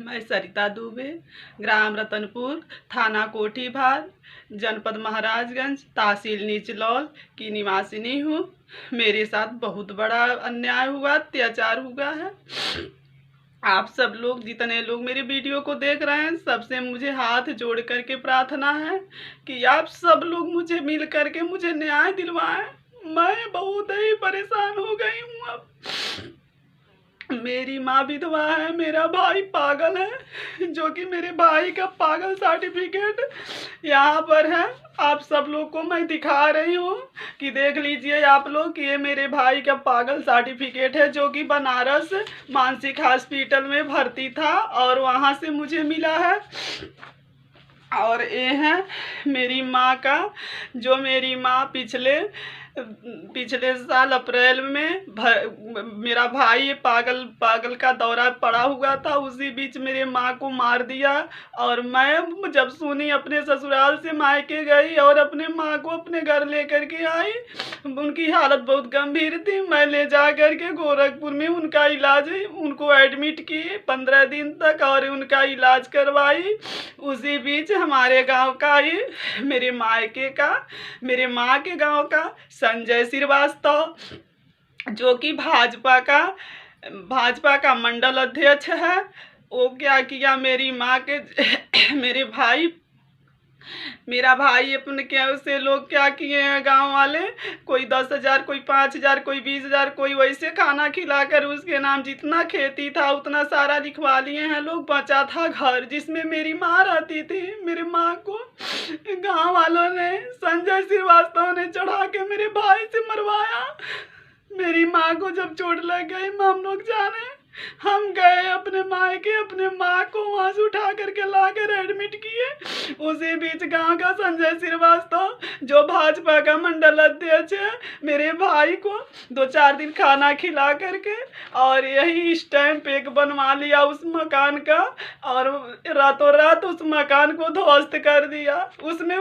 मैं सरिता दुबे, ग्राम रतनपुर, थाना कोठीभार, जनपद महाराजगंज, तहसील निचलौल की निवासिनी हूँ। मेरे साथ बहुत बड़ा अन्याय हुआ, अत्याचार हुआ है। आप सब लोग, जितने लोग मेरे वीडियो को देख रहे हैं, सबसे मुझे हाथ जोड़ करके प्रार्थना है कि आप सब लोग मुझे मिल करके मुझे न्याय दिलवाएं। मैं बहुत ही परेशान हो गई हूँ। अब मेरी माँ विधवा है, मेरा भाई पागल है, जो कि मेरे भाई का पागल सर्टिफिकेट यहाँ पर है। आप सब लोग को मैं दिखा रही हूँ कि देख लीजिए आप लोग कि ये मेरे भाई का पागल सर्टिफिकेट है, जो कि बनारस मानसिक हॉस्पिटल में भर्ती था और वहाँ से मुझे मिला है। और ये है मेरी माँ का, जो मेरी माँ पिछले साल अप्रैल में मेरा भाई पागल का दौरा पड़ा हुआ था, उसी बीच मेरे माँ को मार दिया। और मैं जब सुनी, अपने ससुराल से मायके गई और अपने माँ को अपने घर लेकर के आई। उनकी हालत बहुत गंभीर थी। मैं ले जा कर के गोरखपुर में उनका इलाज, उनको एडमिट किए 15 दिन तक और उनका इलाज करवाई। उसी बीच हमारे गांव का ही, मेरे माँ के गांव का संजय श्रीवास्तव, जो कि भाजपा का मंडल अध्यक्ष है, वो क्या किया, मेरी माँ के मेरा भाई अपने क्या उसे लोग क्या किए हैं, गांव वाले, कोई 10,000, कोई 5,000, कोई 20,000, कोई वैसे खाना खिलाकर उसके नाम जितना खेती था उतना सारा लिखवा लिए हैं लोग। बचा था घर जिसमें मेरी माँ रहती थी। मेरी माँ को गांव वालों ने, संजय श्रीवास्तव ने चढ़ा के मेरे भाई से मरवाया। मेरी माँ को जब चोट लग गई, हम लोग जाने, हम गए अपने मायके, अपने माँ को वहाँ से उठा करके लाकर एडमिट किए। उसी बीच गांव का संजय श्रीवास्तव, जो भाजपा का मंडल अध्यक्ष है, मेरे भाई को 2-4 दिन खाना खिला करके और यही स्टैंप एक बनवा लिया उस मकान का, और रातों रात उस मकान को ध्वस्त कर दिया। उसमें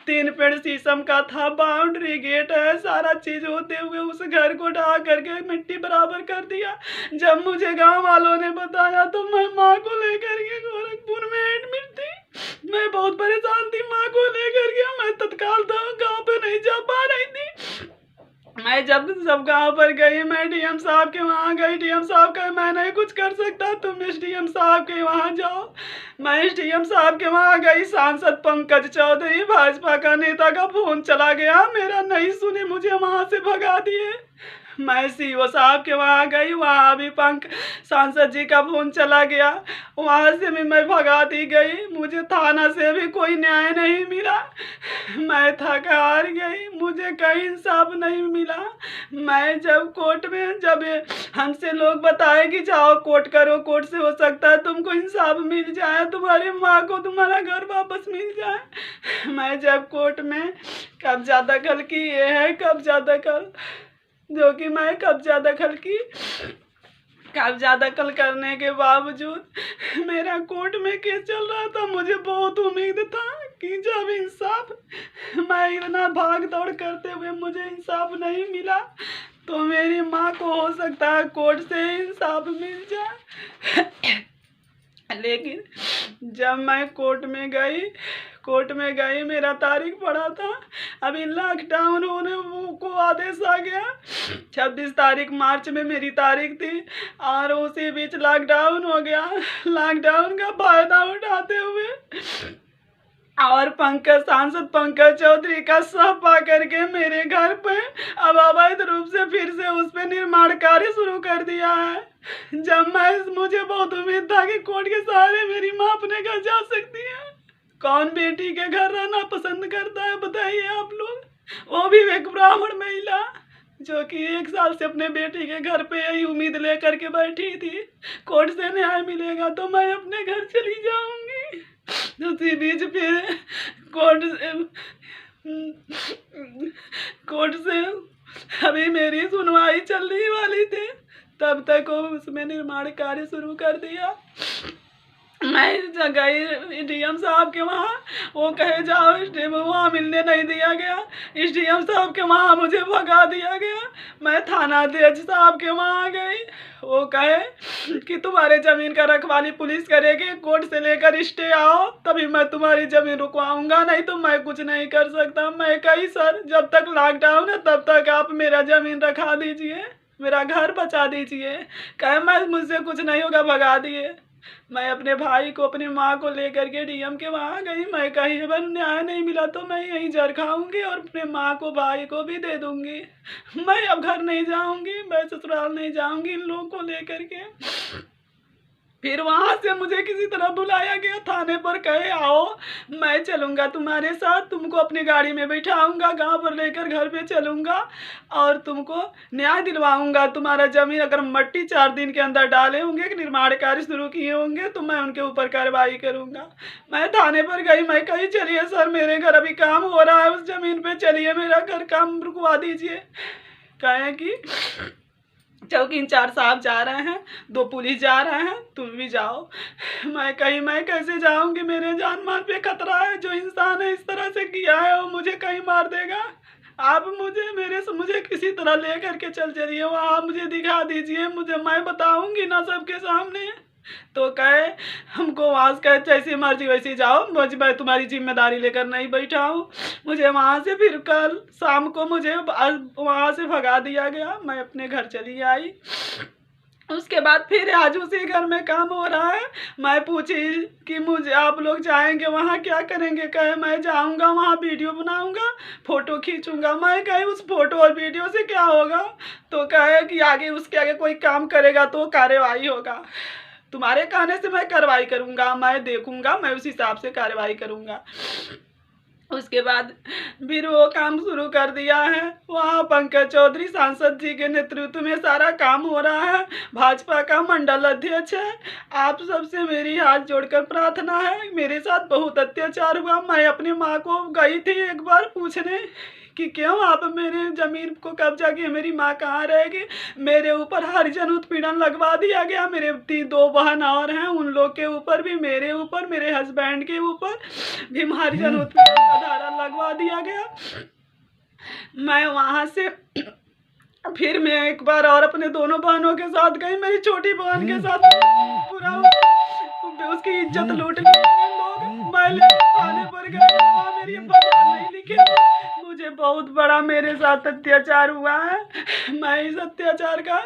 3 पेड़ शीशम का था, बाउंड्री गेट है, सारा चीज होते हुए उस घर को ढा करके मिट्टी बराबर कर दिया। जब मुझे गांव वालों ने बताया तो मैं माँ को लेकर के गोरखपुर में एडमिट थी। मैं बहुत परेशान थी माँ को लेकर के। मैं तत्काल गांव पे नहीं जा पा रही थी। मैं जब सब गांव पर गई, मैं डीएम साहब के वहाँ गई। डीएम साहब कहे मैं नहीं कुछ कर सकता, तुम इस डीएम साहब के वहाँ जाओ। मैं इस डीएम साहब के वहाँ गई। सांसद पंकज चौधरी, भाजपा का नेता का फोन चला गया, मेरा नहीं सुने, मुझे वहाँ से भगा दिए। मैं सीओ साहब के वहाँ गई, वहाँ भी सांसद जी का फोन चला गया, वहाँ से भी मैं भगा दी गई। मुझे थाना से भी कोई न्याय नहीं मिला। मैं थक हार गई, मुझे कहीं इंसाफ नहीं मिला। मैं जब कोर्ट में, जब हमसे लोग बताए कि जाओ कोर्ट करो, कोर्ट से हो सकता है तुमको इंसाफ मिल जाए, तुम्हारी माँ को तुम्हारा घर वापस मिल जाए। मैं जब कोर्ट में कब्जा दखल की, ये है कब्जा दखल, जो कि मैं कब्जा दखल करने के बावजूद मेरा कोर्ट में केस चल रहा था। मुझे बहुत उम्मीद था कि जब इंसाफ, मैं इतना भाग दौड़ करते हुए मुझे इंसाफ नहीं मिला, तो मेरी माँ को हो सकता है कोर्ट से इंसाफ मिल जाए। लेकिन जब मैं कोर्ट में गई, मेरा तारीख पड़ा था, अभी लॉकडाउन होने को आदेश आ गया। 26 तारीख मार्च में मेरी तारीख थी और उसी बीच लॉकडाउन हो गया। लॉकडाउन का फायदा उठाते हुए और सांसद पंकज चौधरी का सह पा करके मेरे घर पे अब अवैध रूप से फिर से उस पे निर्माण कार्य शुरू कर दिया है। जब मुझे बहुत उम्मीद था कि कोर्ट के सहारे मेरी माँ अपने घर जा सकती है। कौन बेटी के घर रहना पसंद करता है बताइए आप लोग, वो भी एक ब्राह्मण महिला, जो कि 1 साल से अपने बेटी के घर पे यही उम्मीद लेकर के बैठी थी, कोर्ट से न्याय मिलेगा तो मैं अपने घर चली जाऊंगी। उसी बीच फिर कोर्ट से अभी मेरी सुनवाई चलने वाली थी, तब तक वो उसमें निर्माण कार्य शुरू कर दिया। मैं गई डीएम साहब के वहाँ, वो कहे जाओ वहाँ मिलने नहीं दिया गया। एसडीएम साहब के वहाँ मुझे भगा दिया गया। मैं थाना अध्यक्ष साहब के वहाँ गई, वो कहे कि तुम्हारे ज़मीन का रखवाली पुलिस करेगी, कोर्ट से लेकर स्टे आओ तभी मैं तुम्हारी ज़मीन रुकवाऊंगा, नहीं तो मैं कुछ नहीं कर सकता। मैं कही सर जब तक लॉकडाउन है तब तक आप मेरा ज़मीन रखा दीजिए, मेरा घर बचा दीजिए। कहे मैं मुझसे कुछ नहीं होगा, भगा दिए। मैं अपने भाई को अपनी माँ को लेकर के डीएम के वहाँ गई। मैं कही अगर न्याय नहीं मिला तो मैं यहीं जर खाऊंगी और अपने माँ को भाई को भी दे दूंगी। मैं अब घर नहीं जाऊंगी, मैं ससुराल नहीं जाऊंगी इन लोगों को लेकर के। फिर वहाँ से मुझे किसी तरह बुलाया गया थाने पर, कहे आओ मैं चलूँगा तुम्हारे साथ, तुमको अपनी गाड़ी में बैठाऊँगा, गांव पर लेकर घर पे चलूँगा और तुमको न्याय दिलवाऊँगा। तुम्हारा ज़मीन अगर मट्टी 4 दिन के अंदर डाले होंगे, निर्माण कार्य शुरू किए होंगे तो मैं उनके ऊपर कार्रवाई करूँगा। मैं थाने पर गई, मैं कही चलिए सर मेरे घर अभी काम हो रहा है उस ज़मीन पर, चलिए मेरा घर काम रुकवा दीजिए। कहें कि चौकी इंचार्ज साहब जा रहे हैं, 2 पुलिस जा रहे हैं, तुम भी जाओ। मैं कहीं मैं कैसे जाऊंगी, मेरे जान माल पे खतरा है। जो इंसान है इस तरह से किया है वो मुझे कहीं मार देगा। आप मुझे किसी तरह ले करके चलिए वहाँ, आप मुझे दिखा दीजिए, मैं बताऊंगी ना सबके सामने। तो कहे हमको वहाँ से कहे जैसी मर्जी वैसी जाओ, मैं तुम्हारी जिम्मेदारी लेकर नहीं बैठा हूँ। मुझे वहाँ से फिर कल शाम को मुझे वहाँ से भगा दिया गया, मैं अपने घर चली आई। उसके बाद फिर आज उसी घर में काम हो रहा है। मैं पूछी कि मुझे आप लोग जाएंगे वहाँ क्या करेंगे, कहे मैं जाऊँगा वहाँ वीडियो बनाऊँगा, फ़ोटो खींचूँगा। मैं कहे उस फोटो और वीडियो से क्या होगा, तो कहे कि आगे उसके आगे कोई काम करेगा तो कार्रवाई होगा। तुम्हारे कहने से मैं कार्रवाई करूँगा, मैं देखूँगा, मैं उस हिसाब से कार्रवाई करूँगा। उसके बाद फिर वो काम शुरू कर दिया है। वहाँ पंकज चौधरी सांसद जी के नेतृत्व में सारा काम हो रहा है। भाजपा का मंडल अध्यक्ष है। आप सबसे मेरी हाथ जोड़कर प्रार्थना है, मेरे साथ बहुत अत्याचार हुआ। मैं अपनी माँ को गई थी एक बार पूछने कि क्यों आप मेरे ज़मीन को कब्जा किए, मेरी माँ कहाँ रहेगी। मेरे ऊपर हरिजन उत्पीड़न लगवा दिया गया। मेरे 2 बहन और हैं, उन लोग के ऊपर भी, मेरे ऊपर, मेरे हस्बैंड के ऊपर भी हरिजन उत्पीड़न का धारा लगवा दिया गया। मैं वहाँ से फिर मैं एक बार और अपने दोनों बहनों के साथ गई, मेरी छोटी बहन के साथ पूरा उसकी इज्जत लूट ली लोग। मैं थाने पर गई, वहाँ मेरी बयान नहीं लिखे। मुझे बहुत बड़ा मेरे साथ अत्याचार हुआ है। मैं इस अत्याचार का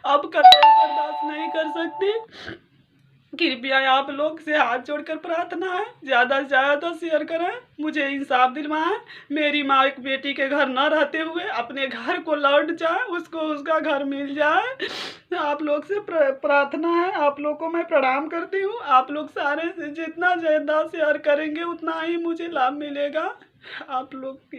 अब कतई बर्दाश्त नहीं कर सकती। कृपया आप लोग से हाथ जोड़कर प्रार्थना है, ज़्यादा से ज़्यादा शेयर करें, मुझे इंसाफ दिलवाएं। मेरी माँ एक बेटी के घर न रहते हुए अपने घर को लौट जाए, उसको उसका घर मिल जाए। आप लोग से प्रार्थना है, आप लोग को मैं प्रणाम करती हूँ। आप लोग सारे से जितना ज़्यादा शेयर करेंगे उतना ही मुझे लाभ मिलेगा। आप लोग की